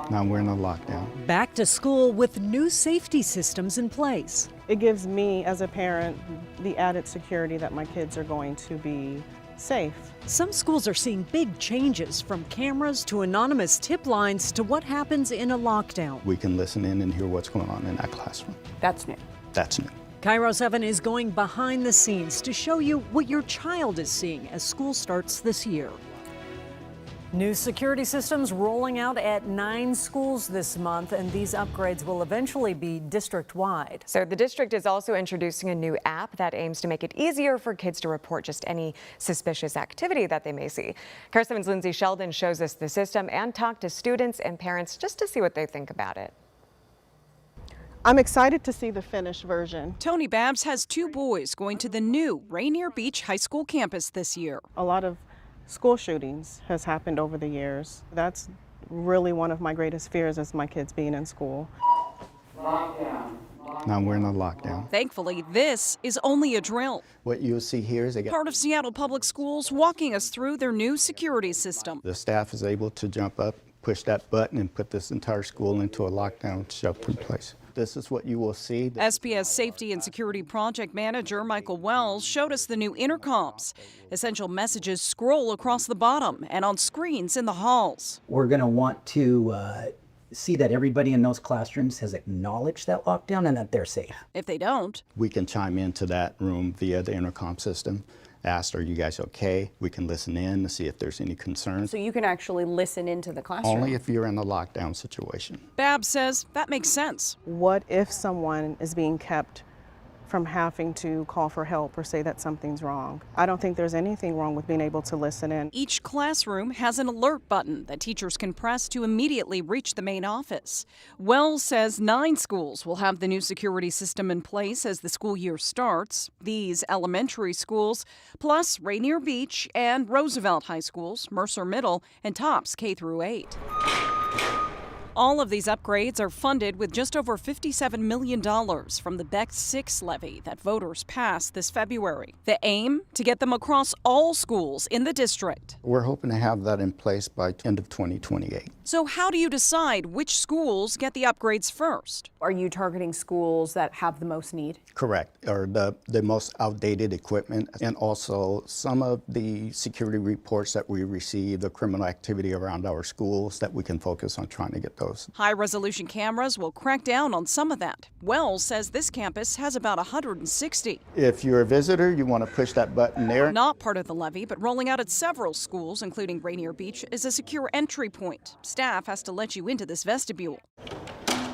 Now we're in a lockdown. Back to school with new safety systems in place. It gives me, as a parent, the added security that my kids are going to be safe. Some schools are seeing big changes, from cameras to anonymous tip lines to what happens in a lockdown. We can listen in and hear what's going on in that classroom. That's new. That's new. KIRO 7 is going behind the scenes to show you what your child is seeing as school starts this year. New security systems rolling out at 9 schools this month, and these upgrades will eventually be district-wide. So the district is also introducing a new app that aims to make it easier for kids to report just any suspicious activity that they may see. KIRO 7's Lindsay Sheldon shows us the system and talked to students and parents just to see what they think about it. I'm excited to see the finished version. Tony Babbs has 2 boys going to the new Rainier Beach High School campus this year. A lot of school shootings has happened over the years. That's really one of my greatest fears, is my kids being in school. Now we're in a lockdown. Thankfully, this is only a drill. What you'll see here is Part of Seattle Public Schools walking us through their new security system. the staff is able to jump up, push that button, and put this entire school into a lockdown shelter in place. This is what you will see. SPS Safety and Security Project Manager Michael Wells showed us the new intercoms. Essential messages scroll across the bottom and on screens in the halls. We're going to want to see that everybody in those classrooms has acknowledged that lockdown and that they're safe. If they don't, We can chime into that room via the intercom system. Ask, are you guys okay? We can listen in to see if there's any concerns. So you can actually listen into the classroom? Only if you're in a lockdown situation. Babbs says that makes sense. What if someone is being kept from having to call for help or say that something's wrong? I don't think there's anything wrong with being able to listen in. Each classroom has an alert button that teachers can press to immediately reach the main office. Wells says 9 schools will have the new security system in place as the school year starts. These elementary schools, plus Rainier Beach and Roosevelt High Schools, Mercer Middle, and Tops K through 8. All of these upgrades are funded with just over $57 million from the BEC 6 levy that voters passed this February. The aim? To get them across all schools in the district. We're hoping to have that in place by end of 2028. So how do you decide which schools get the upgrades first? Are you targeting schools that have the most need? Correct, or the most outdated equipment, and also some of the security reports that we receive, the criminal activity around our schools, that we can focus on trying to get those. High-resolution cameras will crack down on some of that. Wells says this campus has about 160. If you're a visitor, you want to push that button there. Not part of the levy, but rolling out at several schools, including Rainier Beach, is a secure entry point. Staff has to let you into this vestibule.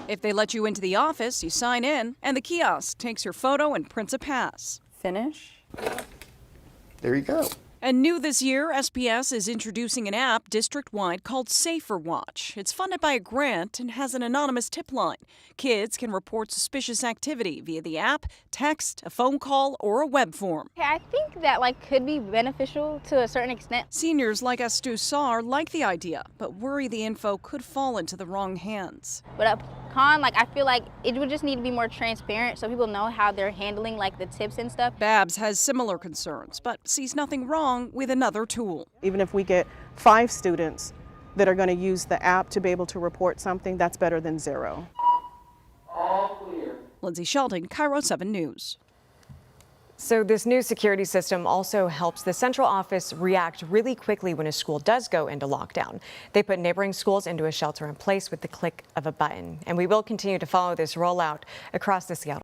If they let you into the office, you sign in, and the kiosk takes your photo and prints a pass. Finish? There you go. And new this year, SPS is introducing an app district-wide called Safer Watch. It's funded by a grant and has an anonymous tip line. Kids can report suspicious activity via the app, text, a phone call, or a web form. I think that could be beneficial to a certain extent. Seniors like Astu Saar like the idea, but worry the info could fall into the wrong hands. But a con, I feel like it would just need to be more transparent so people know how they're handling the tips and stuff. Babbs has similar concerns, but sees nothing wrong with another tool. Even if we get 5 students that are going to use the app to be able to report something, that's better than 0. All clear. Lindsay Sheldon, KIRO 7 News. So this new security system also helps the central office react really quickly when a school does go into lockdown. They put neighboring schools into a shelter in place with the click of a button. And we will continue to follow this rollout across the Seattle